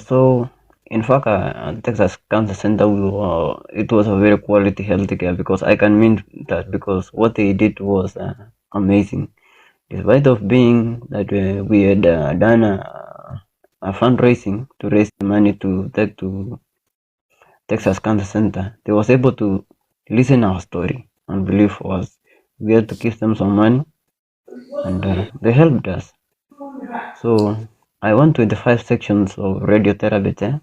So, in fact, at Texas Cancer Center, it was a very quality healthcare because I can mean that because what they did was amazing. Despite of being that we had done a fundraising to raise money to take to Texas Cancer Center, they was able to listen our story and believe us. We had to give them some money, and they helped us. So I went 25 sections of radiotherapy there.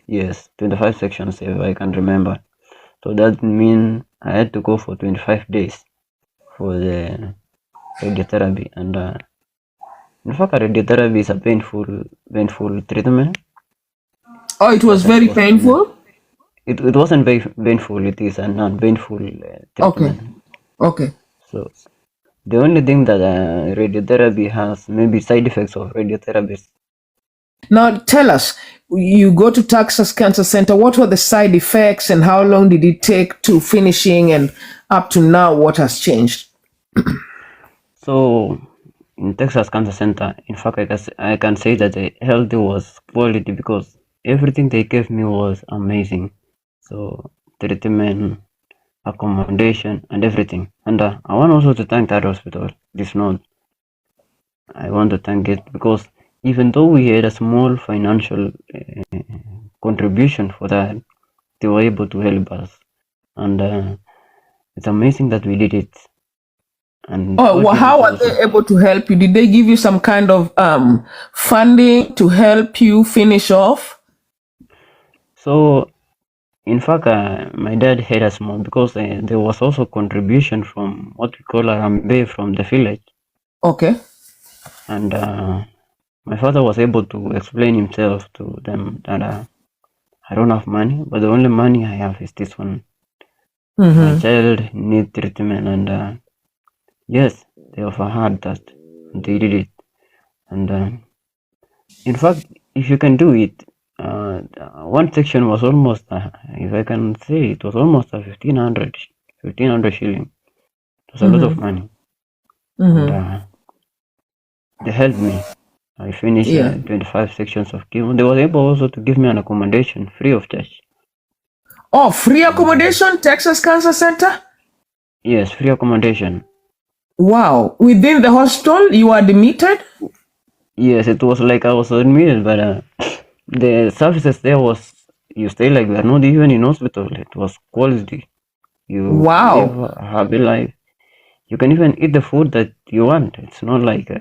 Yes, 25 sections if I can remember. So that means I had to go for 25 days for the radiotherapy, and in fact, radiotherapy is a painful treatment. Oh, it was But very painful? it wasn't painful. It is a non-painful Okay. treatment. Okay. So the only thing that radiotherapy has maybe side effects of radiotherapy. Now tell us, you go to Texas Cancer Center, what were the side effects and how long did it take to finishing, and up to now, what has changed? So in Texas Cancer Center, in fact, I can say that the health was quality because everything they gave me was amazing. So treatment, accommodation, and everything. And I want also to thank that hospital. This note, I want to thank it because even though we had a small financial contribution for that, they were able to help us, and it's amazing that we did it. And Oh, what well, did it how are also? they able to help you? Did they give you some kind of funding to help you finish off? So in fact, my dad had us more because there was also contribution from what we call Arambe from the village, Okay. and my father was able to explain himself to them that I don't have money, but the only money I have is this one. My child need treatment, and yes, they overheard that. They did it, and in fact, if you can do it, one section was almost, if I can say, it was almost a 1500 shilling. It was a lot of money, and they helped me. I finished Yeah. 25 sections of chemo. They were able also to give me an accommodation free of charge. Oh, free accommodation, Texas Cancer Center? Yes, free accommodation. Wow. Within the hospital, you are admitted? Yes, it was like I was admitted, but the services there was you stay like we are not even in hospital. It was quality. You live Wow. a happy life. You can even eat the food that you want. It's not like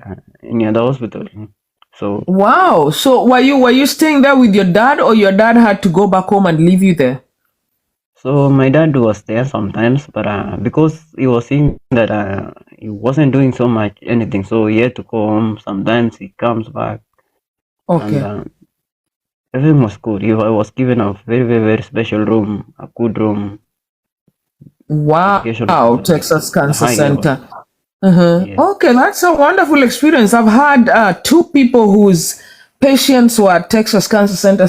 any other hospital. So, Wow. So were you staying there with your dad, or your dad had to go back home and leave you there? so my dad was there sometimes, but because he was seeing that he wasn't doing so much anything, so he had to go home. Sometimes he comes back, and Okay. everything was good. I was given a very, very, very special room, a good room, education Wow, was Texas at a Cancer high level. Center. Uh-huh. Yes. Okay, that's a wonderful experience. I've had two people whose patients were at Texas Cancer Center.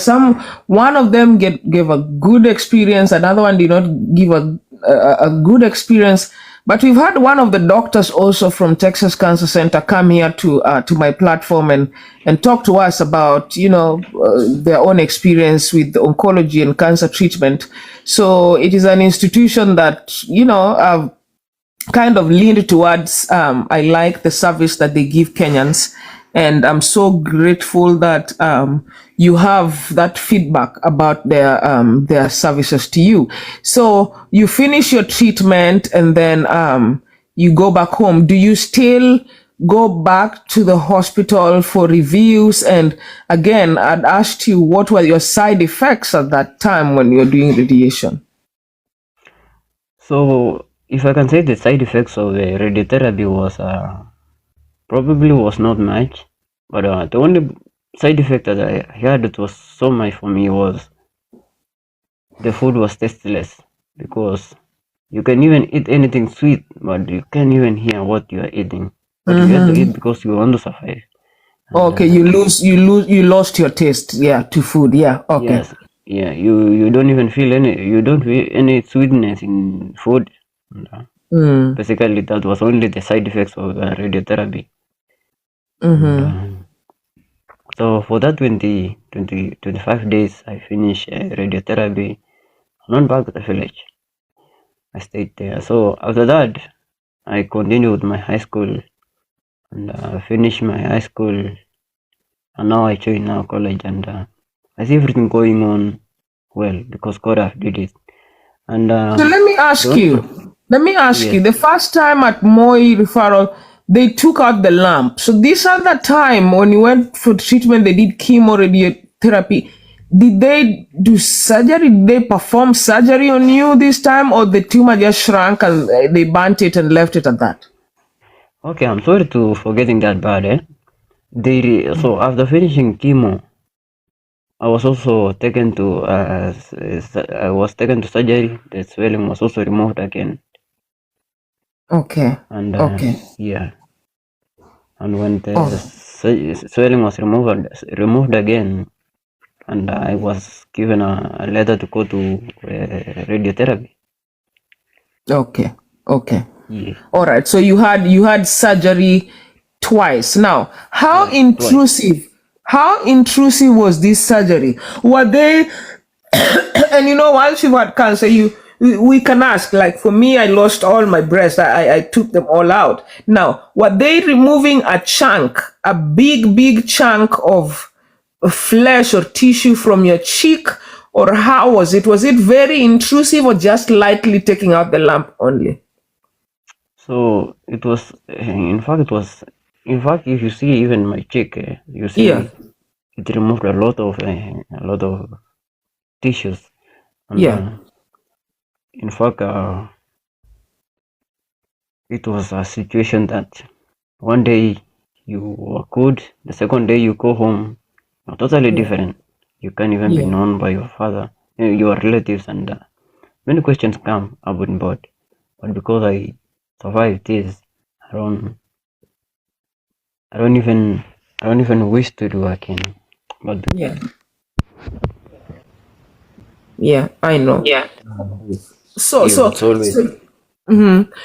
One of them gave a good experience. Another one did not give a good experience. But we've had one of the doctors also from Texas Cancer Center come here to my platform and talk to us about their own experience with oncology and cancer treatment. So it is an institution that I've kind of leaned towards. I like the service that they give Kenyans, and I'm so grateful that you have that feedback about their services to you. So you finish your treatment, and then you go back home. Do you still go back to the hospital for reviews? And again, I'd asked you, what were your side effects at that time when you're doing radiation? So, if I can say the side effects of the radiotherapy was probably was not much, but the only side effect that I had that was so much for me was the food was tasteless because you can even eat anything sweet, but you can't even hear what you are eating. But you have to eat because you want to survive. And Okay, you lost your taste, yeah, to food. Yeah, okay. yes, yeah, you don't even feel you don't feel any sweetness in food. And, basically, that was only the side effects of radiotherapy. And, So for that 25 days, I finished radiotherapy. I went back to the village. I stayed there. So after that, I continued my high school and finished my high school. And now I join now college, and I see everything going on well because God have did it. And So the only let me ask you, yes, the first time at Moi referral, they took out the lump. So this other time when you went for treatment, they did chemo radiotherapy. Did they do surgery? Did they perform surgery on you this time, or the tumor just shrank and they burnt it and left it at that? okay. I'm sorry to forgetting that bad. So after finishing chemo, I was also taken to I was taken to surgery. The swelling was also removed again, Okay. and Okay. yeah, and when the Oh, swelling was removed again, and I was given a letter to go to radiotherapy. okay. Okay. Yeah, All right. So you had surgery twice. Now, twice. how intrusive was this surgery? Were they and you know, once you've had cancer, we can ask. Like for me, I lost all my breasts. I took them all out. Now, were they removing a chunk, a big chunk of flesh or tissue from your cheek, or how was it? Was it very intrusive, or just lightly taking out the lump only? So it was, in fact, in fact, if you see even my cheek, you Yeah, see it removed a lot of tissues, and yeah, in fact, it was a situation that one day you were good, the second day you go home, you're totally yeah, different. You can't even be yeah. known by your father, your relatives, and many questions come about board. But because I survived this, I don't, I don't even, I don't even wish to do again. But Yeah, yeah, I know. yeah, So, it so, was always. so,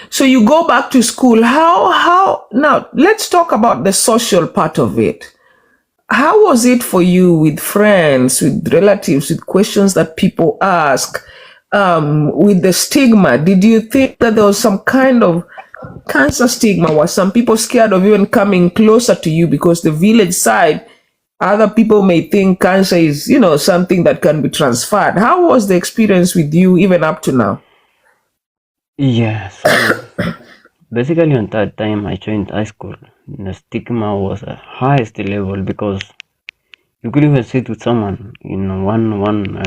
so you go back to school. How, now let's talk about the social part of it. How was it for you with friends, with relatives, with questions that people ask, with the stigma? Did you think that there was some kind of cancer stigma? Were some people scared of even coming closer to you because the village side, other people may think cancer is, something that can be transferred. How was the experience with you even up to now? Yeah, so basically on that time I joined high school, the stigma was at highest level because you could even sit with someone in one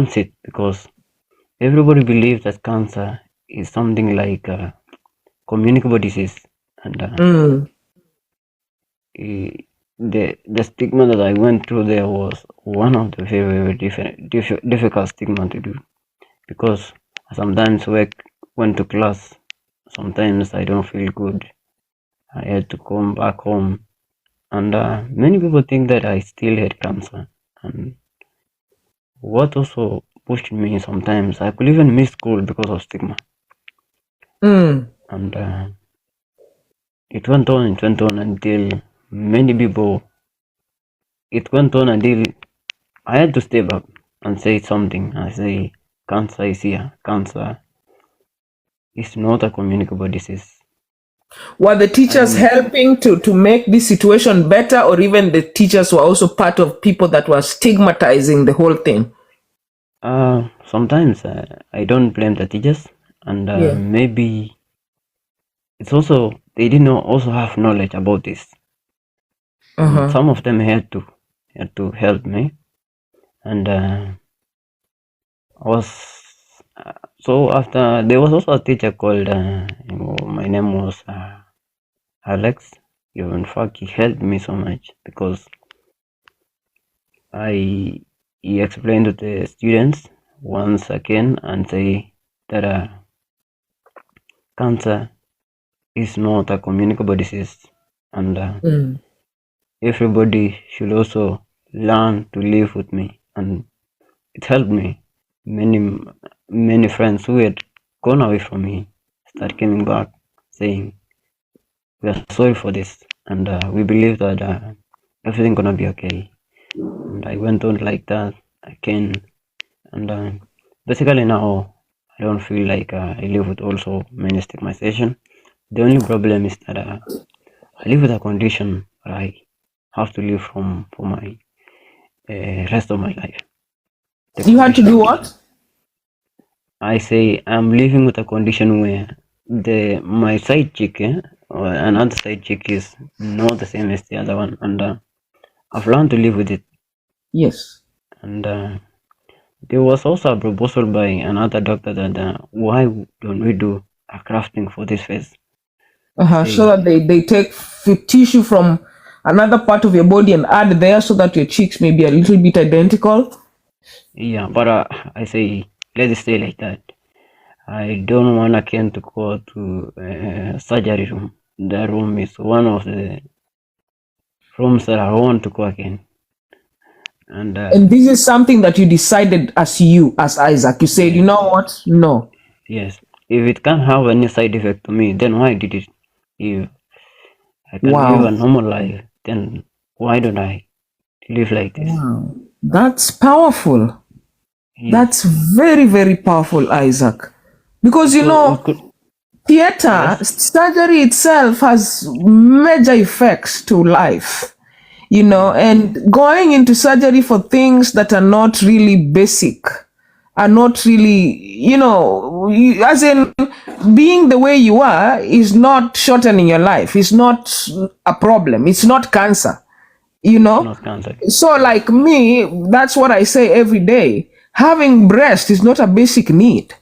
seat because everybody believes that cancer is something like communicable disease, and Mm, the stigma that I went through there was one of the very difficult stigma to do because sometimes went to class, sometimes I don't feel good. I had to come back home, and many people think that I still had cancer. And what also pushed me sometimes, I could even miss school because of stigma. mm. And it went on until many people, it went on until I had to step up and say something. I say, cancer is here. Cancer is not a communicable disease. Were the teachers And helping to make this situation better, or even the teachers were also part of people that were stigmatizing the whole thing? sometimes I don't blame the teachers, and Yeah. maybe it's also they didn't also have knowledge about this, and Uh-huh. some of them had to help me, and I was so after there was also a teacher called my name was Alex. In fact, he helped me so much because I he explained to the students once again and say that cancer is not a communicable disease, and Mm. everybody should also learn to live with me, and it helped me. Many friends who had gone away from me start coming back saying we are sorry for this, and we believe that everything gonna be okay. And I went on like that again, and basically now I don't feel like I live with also many stigmatization. The only problem is that I live with a condition where I have to live from for my rest of my life. The You had to do condition what? I say I'm living with a condition where my side chick or another side chick is not the same as the other one, and I've learned to live with it. Yes. And there was also a proposal by another doctor that why don't we do a crafting for this face? So Say that they take tissue from another part of your body and add there so that your cheeks may be a little bit identical. yeah, but I say let it stay like that. I don't want again to go to surgery room. The room is one of the rooms that I want to go again. And And this is something that you decided as Isaac. You said, you yes, know what? No. yes. If it can't have any side effect to me, then why did it? If I can live a Wow. normal life, then why don't I live like this? Wow. That's powerful. Yes. That's very, very powerful, Isaac. Because It could theater yes, surgery itself has major effects to life, yes, and going into surgery for things that are not really basic, are not really, as in being the way you are is not shortening your life, is not a problem, it's not cancer, you it's know not cancer. so Yes. like me, that's what I say every day. Having breast is not a basic need.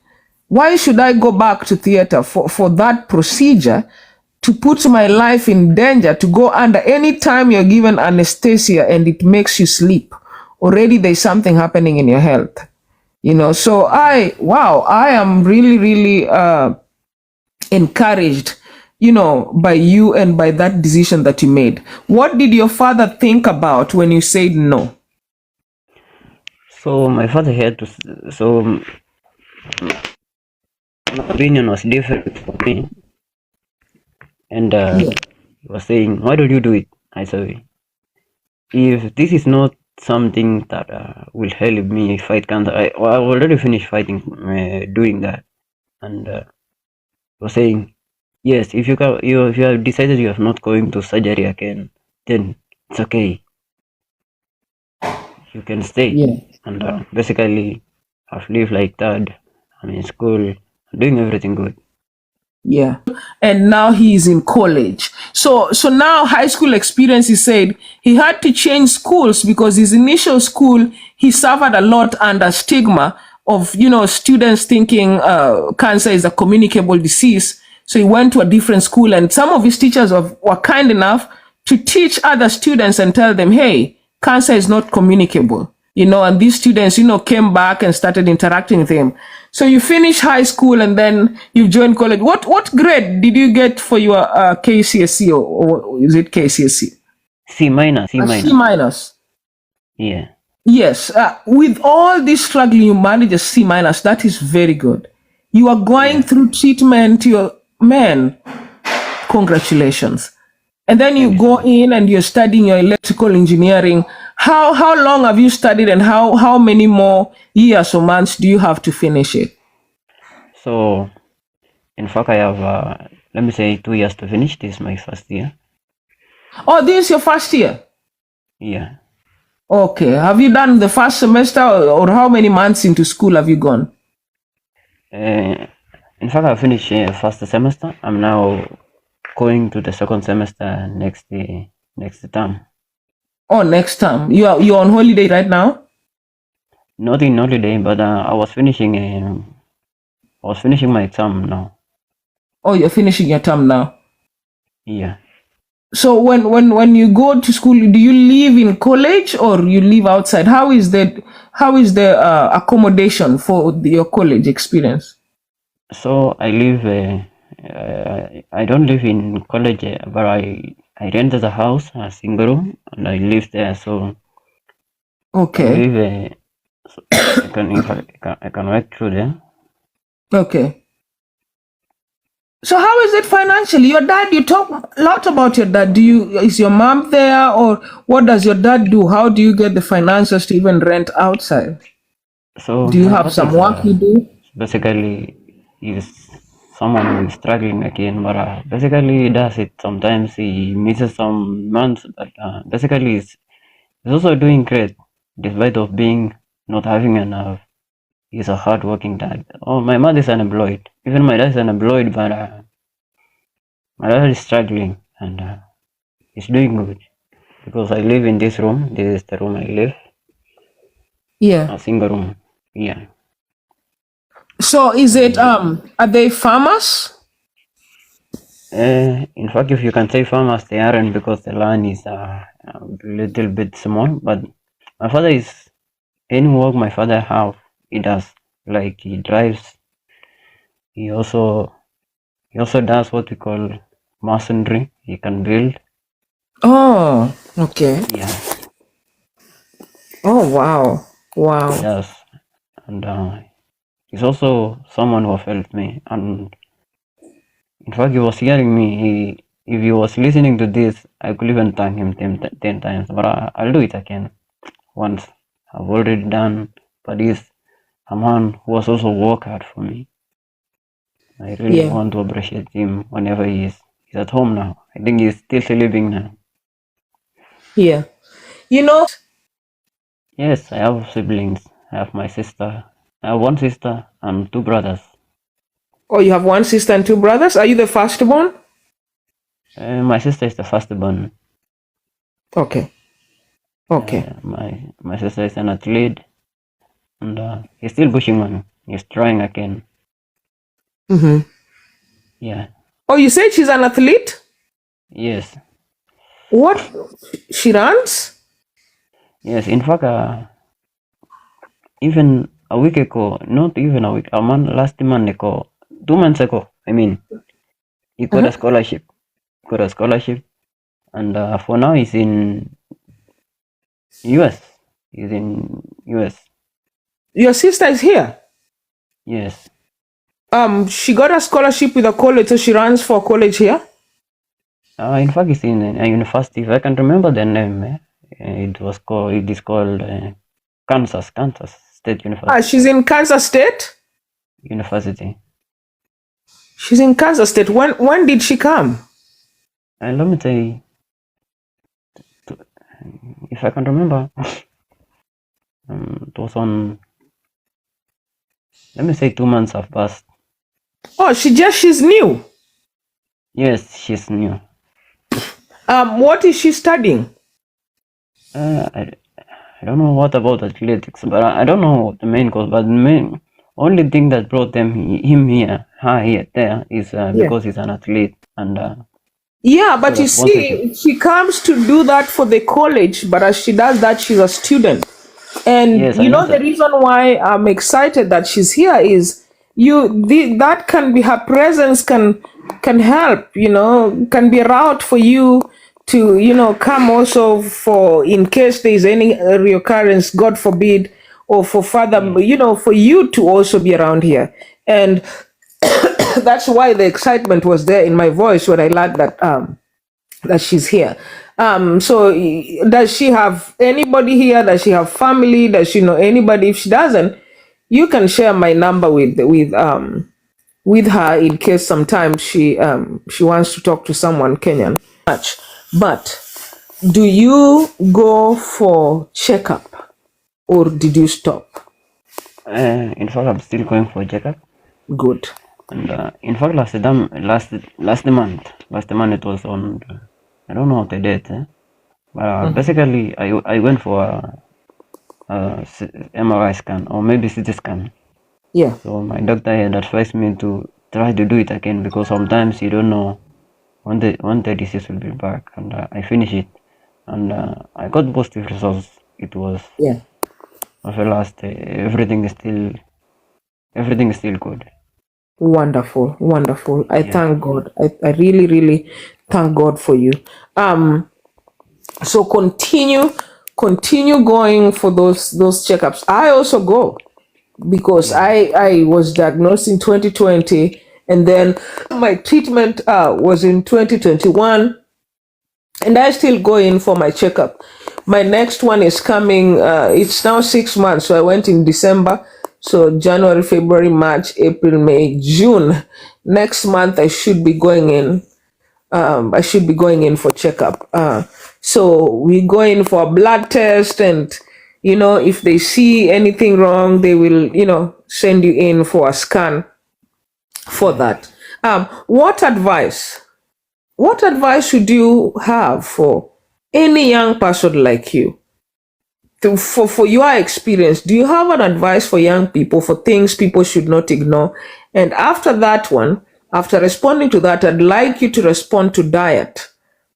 Why should I go back to theater for that procedure, to put my life in danger, to go under? Any time you're given anesthesia and it makes you sleep, already there's something happening in your health. So I am really, really encouraged, by you and by that decision that you made. What did your father think about when you said no? So my father had to. So my opinion was different for me, and Yeah. he was saying, "Why don't you do it?" I said, "If this is not something that will help me fight cancer, I already finished fighting, doing that." And he was saying, "Yes, if you have decided you are not going to surgery again, then it's okay. You can stay." Yeah. And basically, I've lived like that. I'm in school, doing everything good. Yeah. And now he is in college. So now high school experience, he said he had to change schools because his initial school, he suffered a lot under stigma of, students thinking cancer is a communicable disease. So he went to a different school, and some of his teachers were kind enough to teach other students and tell them, hey, cancer is not communicable. And these students, came back and started interacting with him. So you finish high school and then you join college. What grade did you get for your KCSE, or is it KCSE? C minus, C A C minus. minus. Yeah, Yes. With all this struggling, you manage a C minus. That is very good. You are going yeah. through treatment. Your man, congratulations. And then you Thank you so go much. in and you're studying your electrical engineering. How long have you studied, and how many more years or months do you have to finish it? So, in fact, I have, let me say, 2 years to finish. This is my first year. Oh, this is your first year. Yeah. Okay. Have you done the first semester, or how many months into school have you gone? Uh, in fact, I finished first semester. I'm now going to the second semester next term. Oh, next time. You're on holiday right now? Not in holiday, but I was finishing my exam now. Oh, you're finishing your term now. Yeah. So when you go to school, do you live in college or you live outside? How is the accommodation for your college experience? So I don't live in college, but I rented a house, a single room, and I live there. So I can Okay. live. So I can if I can work through there. Okay. So how is it financially? Your dad, you talk a lot about your dad. Is your mom there, or what does your dad do? How do you get the finances to even rent outside? So Do you my have father some is work you do? basically is someone who is struggling again, but basically he does it. Sometimes he misses some months, but basically he's also doing great, despite of being not having enough. He's a hardworking dad. Oh, my mother is unemployed. Even my dad is unemployed, but my dad is struggling and he's doing good because I live in this room. This is the room I live, Yeah. a single room. Yeah. So is it And are they farmers? in fact, if you can say farmers, they aren't because the land is a little bit small. But my father is any work my father have, he does. Like he drives. He also does what we call masonry. He can build. Oh, okay. Yeah, Oh, wow. he Wow. does. And he's also someone who helped me. And in fact, he was hearing me. If he was listening to this, I could even thank him 10 times. But I'll do it again once. I've already done. But he's a man who has also worked hard for me. I really Yeah. want to appreciate him whenever he's at home now. I think he's still living now. Yeah. You know, Yes, I have siblings. I have my sister. I have one sister and two brothers. oh, you have one sister and two brothers. Are you the firstborn? My sister is the firstborn. Okay. Okay. My sister is an athlete, and he's still pushing on. He's trying again. Mm-hmm. Yeah. Oh, you said she's an athlete? Yes. What? She runs? Yes. In fact, even a week ago, not even a week, last month ago, 2 months ago. I mean, he got a Uh-huh. scholarship. Got a scholarship, and for now he's in US. He's in US. Your sister is here. Yes. She got a scholarship with a college, so she runs for college here. In fact, it's in a university. If I can remember the name, it was called. It is called Kansas State She's in Kansas State. University. She's in Kansas State. When did she come? And let me say, if I can remember, it was on. Let me say 2 months have passed. Oh, she's new. Yes, she's new. What is she studying? I don't know what about athletics, but I don't know the main cause. But the main only thing that brought him here, her here, there is Yeah. because he's an athlete and Yeah, got but a you sponsorship. see, she comes to do that for the college, but as she does that, she's a student. And Yes, I you know know the that. reason why I'm excited that she's here is that can be her presence can help, can be a route for you to come also for in case there is any reoccurrence, God forbid, or for further, Yes, for you to also be around here. And that's why the excitement was there in my voice when I learned that she's here. So does she have anybody here? Does she have family? Does she know anybody? If she doesn't, you can share my number with her in case sometimes she wants to talk to someone Kenyan. Much, but do you go for checkup or did you stop? in fact, I'm still going for checkup. Good. And in fact, last month it was on. I don't know the date. But basically, I went for MRI scan or maybe CT scan. Yeah. So my doctor had advised me to try to do it again because sometimes you don't know when the disease will be back. And I finished it, and I got positive results. It was Yeah. of the last. Everything is still good. Wonderful. Wonderful. I Yeah. thank God. I really, really thank God for you. So continue going for those checkups. I also go because I was diagnosed in 2020 And then my treatment was in 2021, and I still go in for my checkup. My next one is coming. It's now 6 months. So I went in December. So January, February, March, April, May, June. Next month I should be going in. I should be going in for checkup. So we go in for a blood test, and if they see anything wrong, they will send you in for a scan for Yeah. that. What advice? What advice should you have for any young person like you? For your experience, do you have an advice for young people for things people should not ignore? And after that one, after responding to that, I'd like you to respond to diet.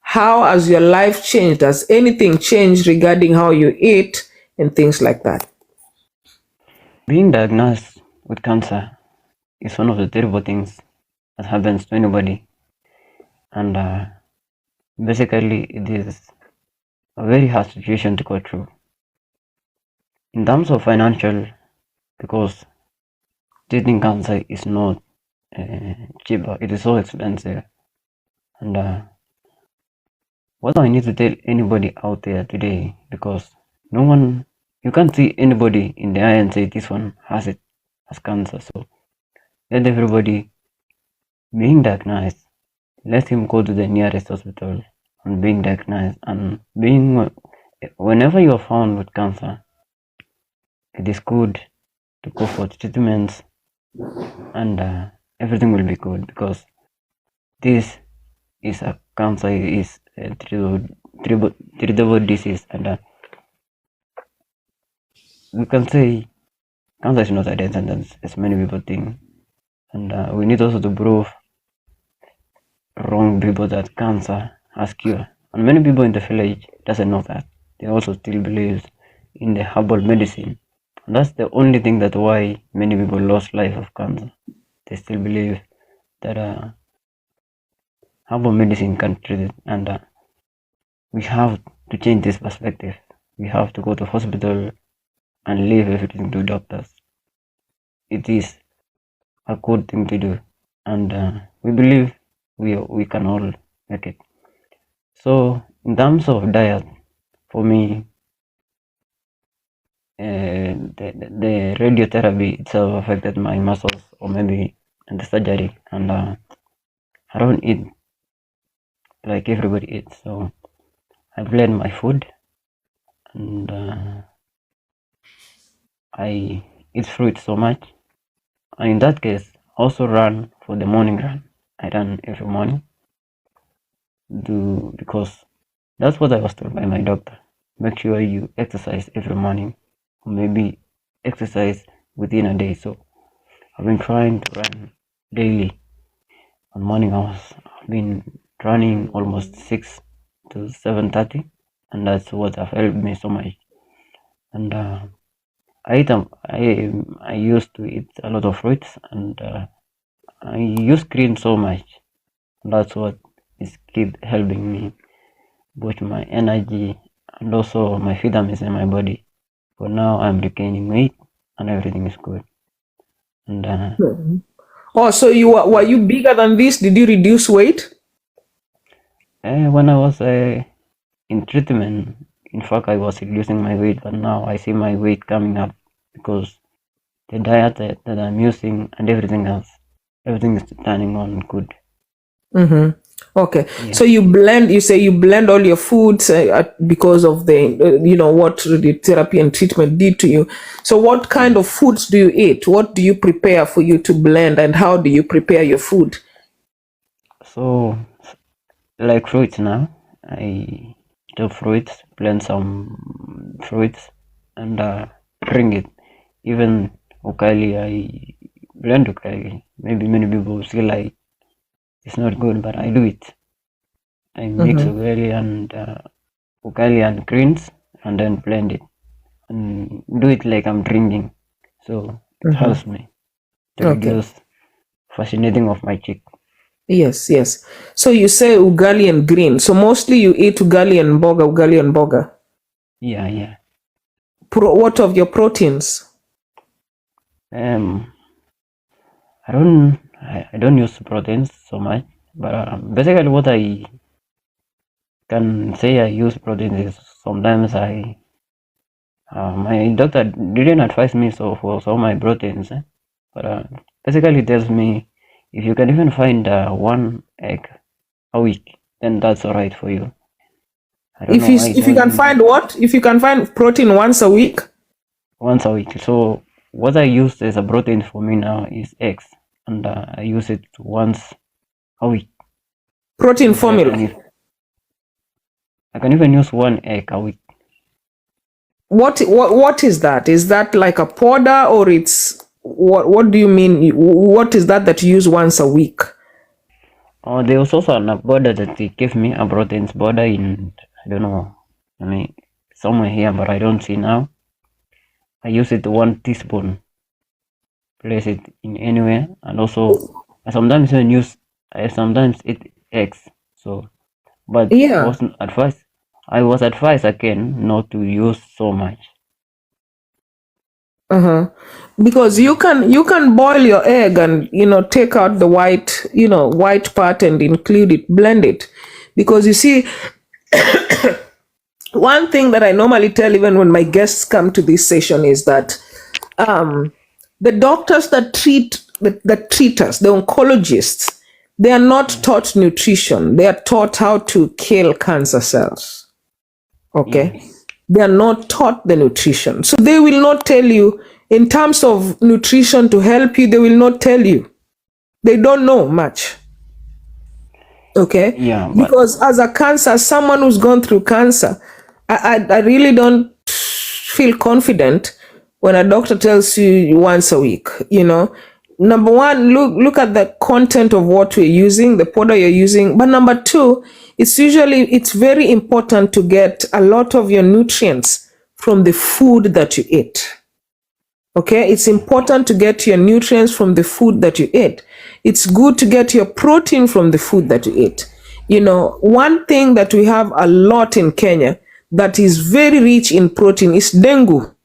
How has your life changed? Has anything changed regarding how you eat and things like that? Being diagnosed with cancer is one of the terrible things that happens to anybody, and basically it is a very hard situation to go through. In terms of financial, because treating cancer is not cheaper, it is so expensive. And what do I need to tell anybody out there today? Because no one, you can't see anybody in the eye and say this one has cancer. So let everybody being diagnosed, let him go to the nearest hospital and being diagnosed, and whenever you are found with cancer, it is good to go for treatments, and everything will be good, because this is a cancer is a treatable disease, and we can say cancer is not a death sentence as many people think, and we need also to prove wrong people that cancer has cure. And many people in the village doesn't know that. They also still believe in the herbal medicine. And that's the only thing that why many people lost life of cancer. They still believe that herbal medicine can treat it, and we have to change this perspective. We have to go to hospital and leave everything to doctors. It is a good thing to do, and we believe we can all make it. So in terms of diet, for me, the radiotherapy itself affected my muscles, or maybe the surgery, and I don't eat like everybody eats. So I blend my food, and I eat fruit so much. And in that case, also run for the morning run. I run every morning, because that's what I was told by my doctor. Make sure you exercise every morning, or maybe exercise within a day. So I've been trying to run daily on morning hours. I've been running almost 6 to 7:30, and that's what have helped me so much. And I used to eat a lot of fruits, and I use green so much. That's what is keep helping me boost my energy and also my vitamins in my body. For now, I'm regaining weight and everything is good. And Oh, so were you bigger than this? Did you reduce weight? when I was in treatment, in fact, I was reducing my weight, but now I see my weight coming up because the diet that I'm using and everything else, everything is turning on good. Okay, Yeah. so you say you blend all your foods because of the what the therapy and treatment did to you. So what kind of foods do you eat? What do you prepare for you to blend, and how do you prepare your food? So, like fruits now, I chop fruits, blend some fruits, and drink it. Even ukali, I blend ukali. Maybe many people feel like it's not good, but I do it. I mix ukali and greens, and then blend it and do it like I'm drinking. So it helps me to Okay. reduce fascinating of my cheek. Yes, yes. So you say ugali and green. So mostly you eat ugali and boga, ugali and boga. Yeah, yeah. What of your proteins? Um, I don't I don't use proteins so much, but basically what I can say I use proteins is sometimes my doctor didn't advise me so for some my proteins, but basically tells me if you can even find one egg a week, then that's all right for you. I don't know why he If you tells can me that find what? If you can find protein once a week? once a week. So what I use as a protein for me now is eggs, and I use it once a week. Protein Maybe formula. I can even use one egg a week. What is that? Is that like a powder, or it's what do you mean? What is that you use once a week? Oh, there was also an border that they gave me, a proteins border in, I don't know, I mean, somewhere here, but I don't see now. I use it 1 teaspoon, place it in anywhere, and also I sometimes eat eggs. So, but Yeah. I was advised again not to use so much. Uh-huh. Because you can boil your egg and take out the white, white part and include it, blend it. Because you see, one thing that I normally tell even when my guests come to this session is that the doctors that treat us, the oncologists, they are not Yes, taught nutrition. They are taught how to kill cancer cells. Okay, yes, they are not taught the nutrition, so they will not tell you in terms of nutrition to help you. They will not tell you. They don't know much. Okay, yeah, but because as a cancer, someone who's gone through cancer, I really don't feel confident when a doctor tells you once a week. Number one, look at the content of what we're using, the powder you're using. But number two, it's very important to get a lot of your nutrients from the food that you eat. Okay, it's important to get your nutrients from the food that you eat. It's good to get your protein from the food that you eat. One thing that we have a lot in Kenya that is very rich in protein is dengue.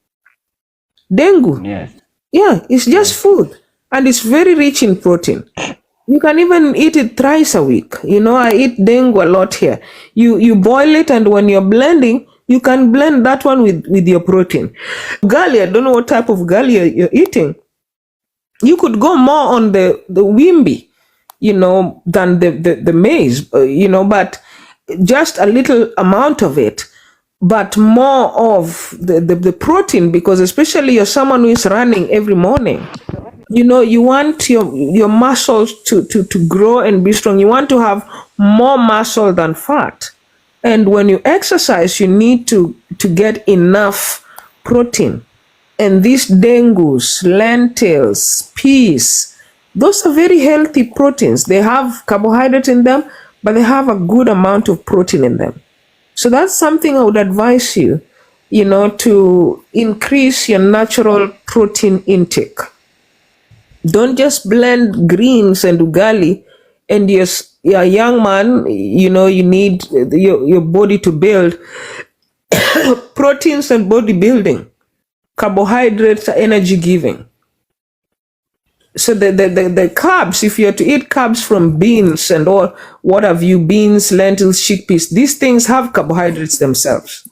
Dengue. yes, Yeah, it's just yes, food and it's very rich in protein. You can even eat it thrice a week. I eat dengue a lot here. You boil it, and when you're blending, you can blend that one with your protein. Gali, I don't know what type of gali you're eating. You could go more on the wimbi, than the maize, but just a little amount of it, but more of the protein, because especially you're someone who is running every morning. You want your muscles to grow and be strong. You want to have more muscle than fat. And when you exercise, you need to get enough protein. And these dengus, lentils, peas, those are very healthy proteins. They have carbohydrate in them, but they have a good amount of protein in them. So that's something I would advise you, to increase your natural protein intake. Don't just blend greens and ugali, and you're a young man, you need your body to build proteins and bodybuilding. Carbohydrates are energy giving. So the carbs, if you're to eat carbs from beans and all, what have you, beans, lentils, chickpeas, these things have carbohydrates themselves.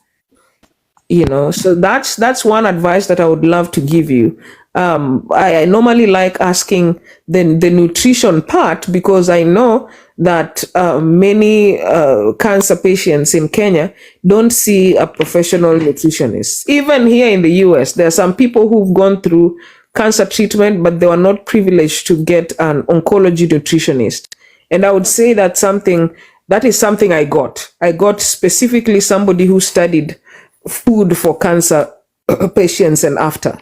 So that's one advice that I would love to give you. I normally like asking the nutrition part, because I know that many cancer patients in Kenya don't see a professional nutritionist. Even here in the US, there are some people who've gone through cancer treatment, but they were not privileged to get an oncology nutritionist. And I would say that is something I got. I got specifically somebody who studied food for cancer patients and after.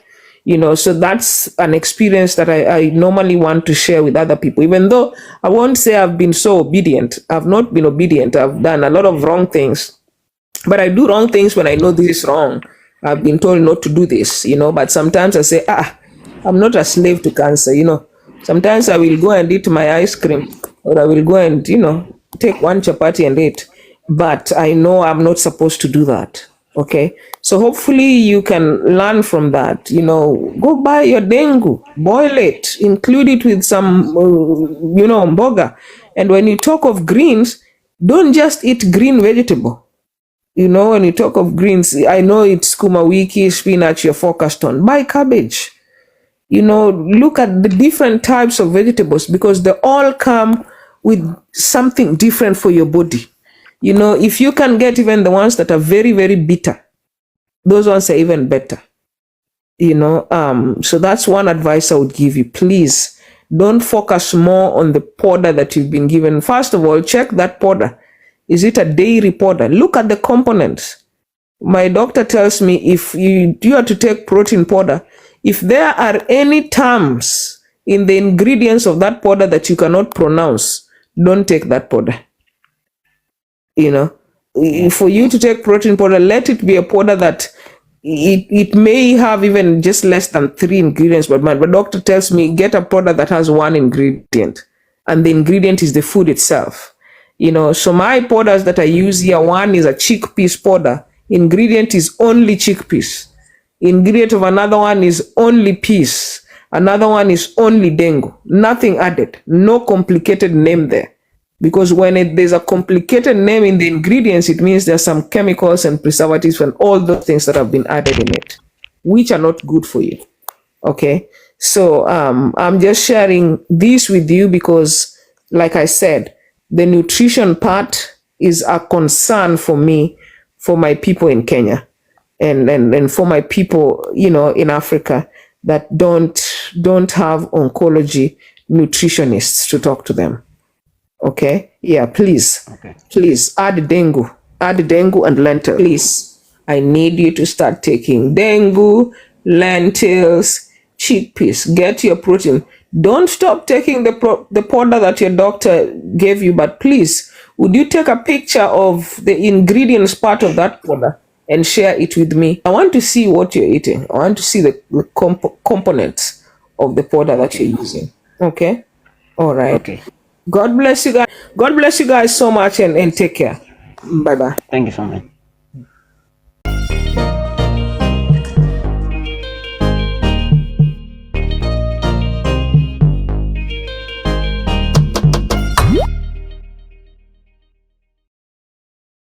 So that's an experience that I normally want to share with other people, even though I won't say I've been so obedient. I've not been obedient. I've done a lot of wrong things, but I do wrong things when I know this is wrong. I've been told not to do this, but sometimes I say, I'm not a slave to cancer. Sometimes I will go and eat my ice cream, or I will go and take one chapati and eat, but I know I'm not supposed to do that. Okay, so hopefully you can learn from that. Go buy your dengu, boil it, include it with some, mboga. And when you talk of greens, don't just eat green vegetable. When you talk of greens, I know it's kuma wiki, spinach you're focused on. Buy cabbage. Look at the different types of vegetables because they all come with something different for your body. If you can get even the ones that are very, very bitter, those ones are even better. So that's one advice I would give you. Please don't focus more on the powder that you've been given. First of all, check that powder. Is it a dairy powder? Look at the components. My doctor tells me if you are to take protein powder, if there are any terms in the ingredients of that powder that you cannot pronounce, don't take that powder. For you to take protein powder, let it be a powder that it may have even just less than 3 ingredients, but my doctor tells me get a powder that has 1 ingredient, and the ingredient is the food itself. So my powders that I use here, one is a chickpeas powder. Ingredient is only chickpeas. Ingredient of another one is only peas. Another one is only dengu. Nothing added. No complicated name there. Because when there's a complicated name in the ingredients, it means there's some chemicals and preservatives and all those things that have been added in it, which are not good for you. Okay, so I'm just sharing this with you because, like I said, the nutrition part is a concern for me, for my people in Kenya, and for my people, in Africa that don't have oncology nutritionists to talk to them. Okay. Yeah, please. Okay. Please add dengu and lentil. Please. I need you to start taking dengu, lentils, chickpeas. Get your protein. Don't stop taking the powder that your doctor gave you, but please, would you take a picture of the ingredients part of that powder and share it with me? I want to see what you're eating. I want to see the components of the powder that you're using. Okay? All right. Okay. God bless you guys. God bless you guys so much and take care. Bye bye. Thank you so much.